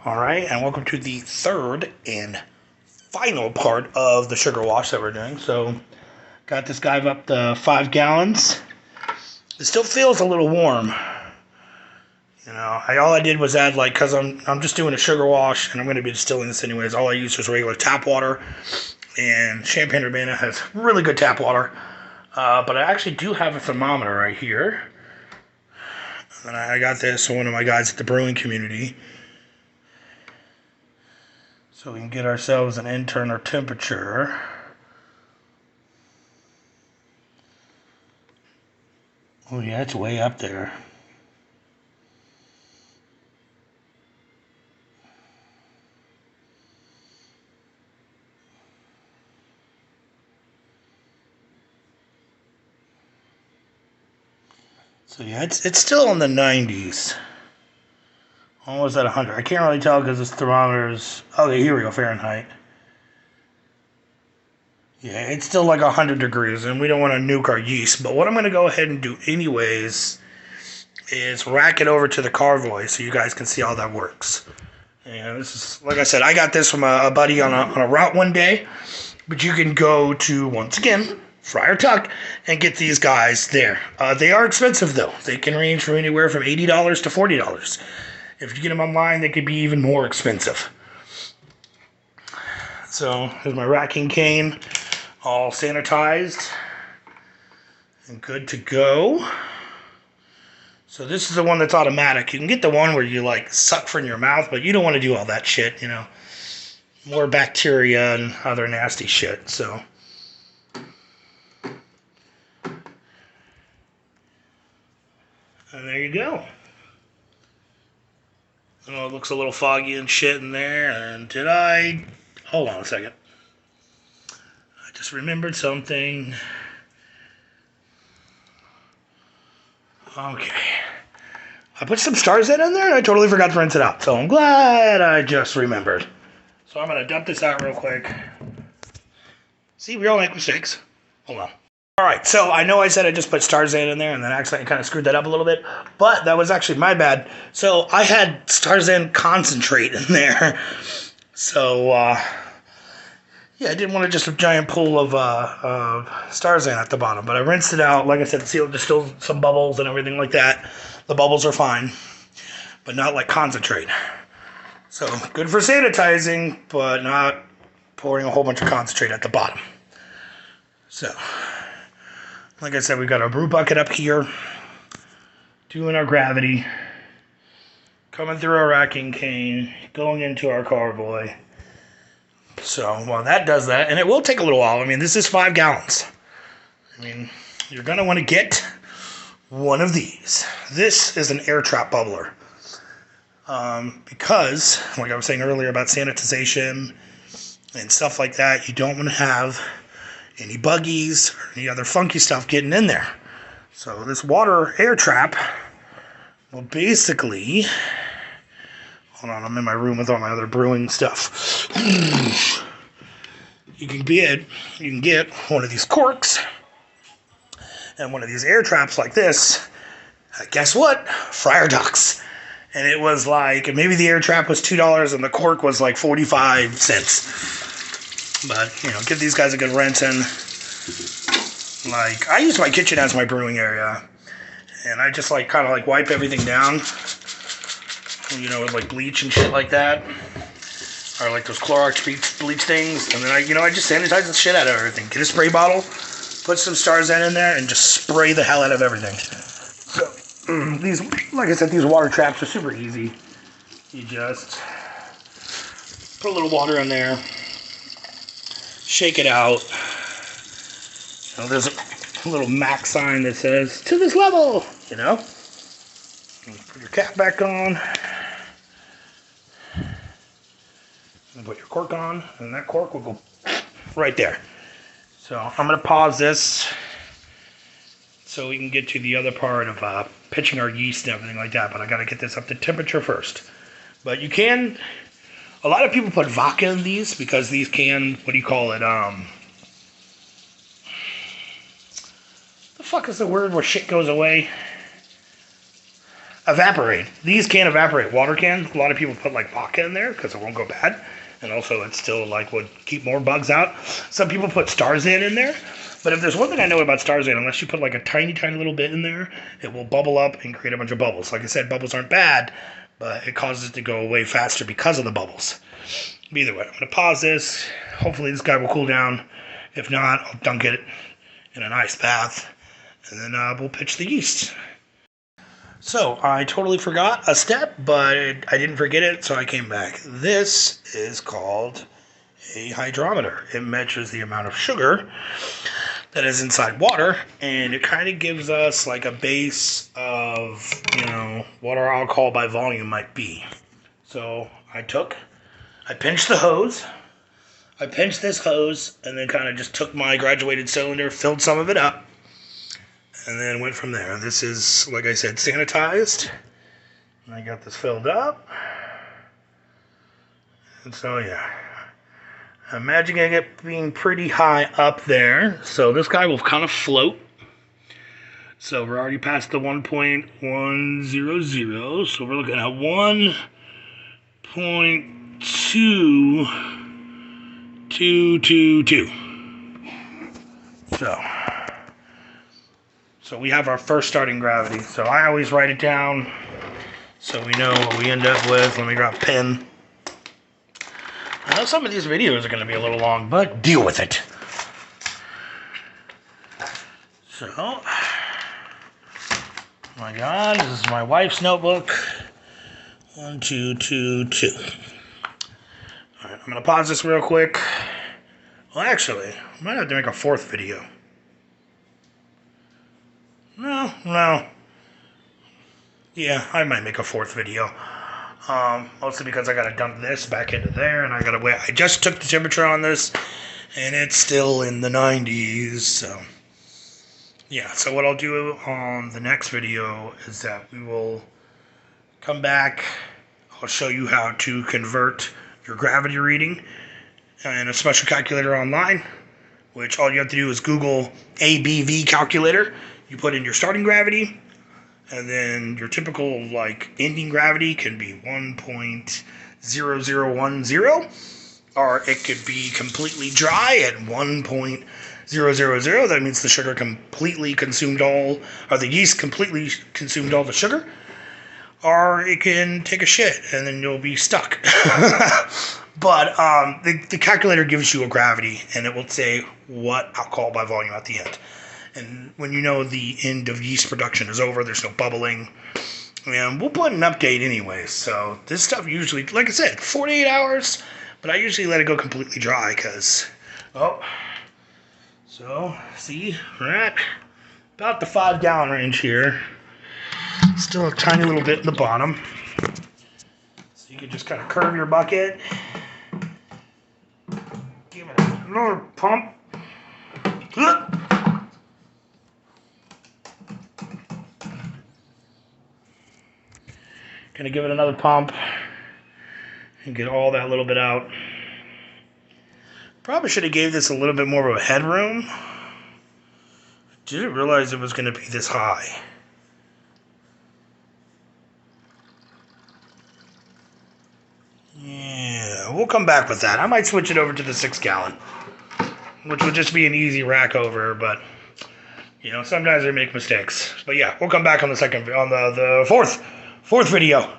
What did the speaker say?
Alright, and welcome to the third and final part of the sugar wash that we're doing. So, got this guy up to 5 gallons. It still feels a little warm. You know, all I did was add, like, because I'm just doing a sugar wash, and I'm going to be distilling this anyways. All I used was regular tap water, and Champagne Urbana has really good tap water. But I actually do have a thermometer right here. And I got this from one of my guys at the brewing community. So we can get ourselves an internal temperature. Oh yeah, it's way up there. So yeah, it's still in the 90s. Almost at 100. I can't really tell because this thermometer is... Okay, here we go, Fahrenheit. Yeah, it's still like 100 degrees, and we don't want to nuke our yeast. But what I'm going to go ahead and do anyways is rack it over to the carvoy so you guys can see how that works. And this is, like I said, I got this from a buddy on a route one day. But you can go to, once again, Friar Tuck and get these guys there. They are expensive, though. They can range from anywhere from $80 to $40. If you get them online, they could be even more expensive. So, here's my racking cane, all sanitized and good to go. So this is the one that's automatic. You can get the one where you, like, suck from your mouth, but you don't want to do all that shit, you know. More bacteria and other nasty shit, so. And there you go. Oh, it looks a little foggy and shit in there. And did I... Hold on a second. I just remembered something. Okay. I put some stars in there and I totally forgot to rinse it out. So I'm glad I just remembered. So I'm going to dump this out real quick. See, we all make mistakes. Hold on. Alright, so I know I said I just put Starzan in there and then actually I kind of screwed that up a little bit, but that was actually my bad. So I had Starzan concentrate in there. So, yeah, I didn't want just a giant pool of Starzan at the bottom, but I rinsed it out. Like I said, see, there's still some bubbles and everything like that. The bubbles are fine, but not like concentrate. So, good for sanitizing, but not pouring a whole bunch of concentrate at the bottom. So... Like I said, we've got our brew bucket up here, doing our gravity, coming through our racking cane, going into our carboy. So, while that does that, and it will take a little while. I mean, this is 5 gallons. I mean, you're going to want to get one of these. This is an air trap bubbler. Because, like I was saying earlier about sanitization and stuff like that, you don't want to have any buggies or any other funky stuff getting in there. So this water air trap will basically... Hold on, I'm in my room with all my other brewing stuff. You can get one of these corks and one of these air traps like this. Guess what? Friar Tuck's. And it was like, maybe the air trap was $2 and the cork was like 45 cents. But, you know, give these guys a good rinse in. Like, I use my kitchen as my brewing area. And I just, like, kind of, like, wipe everything down. You know, with, like, bleach and shit like that. Or, like, those Clorox bleach things. And then, I just sanitize the shit out of everything. Get a spray bottle, put some Starzan in there, and just spray the hell out of everything. So, these, like I said, these water traps are super easy. You just put a little water in there. Shake it out. You know, there's a little max sign that says, to this level, you know. Put your cap back on. And put your cork on, and that cork will go right there. So I'm going to pause this so we can get to the other part of pitching our yeast and everything like that. But I got to get this up to temperature first. But you can... A lot of people put vodka in these because these can, what do you call it, the fuck is the word where shit goes away? evaporate. These can't evaporate. Water can. A lot of people put like vodka in there because it won't go bad. And also it still like would keep more bugs out. Some people put Starzan in there. But if there's one thing I know about Starzan, unless you put like a tiny, tiny little bit in there, it will bubble up and create a bunch of bubbles. Like I said, bubbles aren't bad, but it causes it to go away faster because of the bubbles. But either way, I'm going to pause this. Hopefully this guy will cool down. If not, I'll dunk it in an ice bath. And then we'll pitch the yeast. So, I totally forgot a step, but I didn't forget it, so I came back. This is called a hydrometer. It measures the amount of sugar that is inside water, and it kind of gives us like a base of, what our alcohol by volume might be. So, I pinched the hose. I pinched this hose, and then kind of just took my graduated cylinder, filled some of it up, and then went from there. This is, like I said, sanitized. And I got this filled up. And so, yeah. I'm imagining it being pretty high up there. So this guy will kind of float. So we're already past the 1.100. So we're looking at 1.2222. So we have our first starting gravity. So I always write it down so we know what we end up with. Let me grab a pen. I know some of these videos are going to be a little long, but deal with it. So, oh my God, this is my wife's notebook. 1.222. All right, I'm going to pause this real quick. Well, actually, I might have to make a fourth video. No. Yeah, I might make a fourth video. Mostly because I gotta dump this back into there, and I gotta wait. I just took the temperature on this, and it's still in the 90s, so. Yeah, so what I'll do on the next video is that we will come back. I'll show you how to convert your gravity reading in a special calculator online, which all you have to do is Google ABV calculator. You put in your starting gravity, and then your typical like ending gravity can be 1.0010, or it could be completely dry at 1.000. That means the sugar completely consumed all, or the yeast completely consumed all the sugar. Or it can take a shit, and then you'll be stuck. But the calculator gives you a gravity, and it will say what alcohol by volume at the end. And when you know the end of yeast production is over, there's no bubbling. And we'll put an update anyway. So this stuff usually, like I said, 48 hours. But I usually let it go completely dry because, so see, we're at about the 5-gallon range here. Still a tiny little bit in the bottom. So you can just kind of curve your bucket. Give it another pump. Gonna give it another pump and get all that little bit out. Probably should have gave this a little bit more of a headroom. Didn't realize it was gonna be this high. Yeah, we'll come back with that. I might switch it over to the 6-gallon, which would just be an easy rack over, but sometimes I make mistakes. But yeah, we'll come back on the fourth video.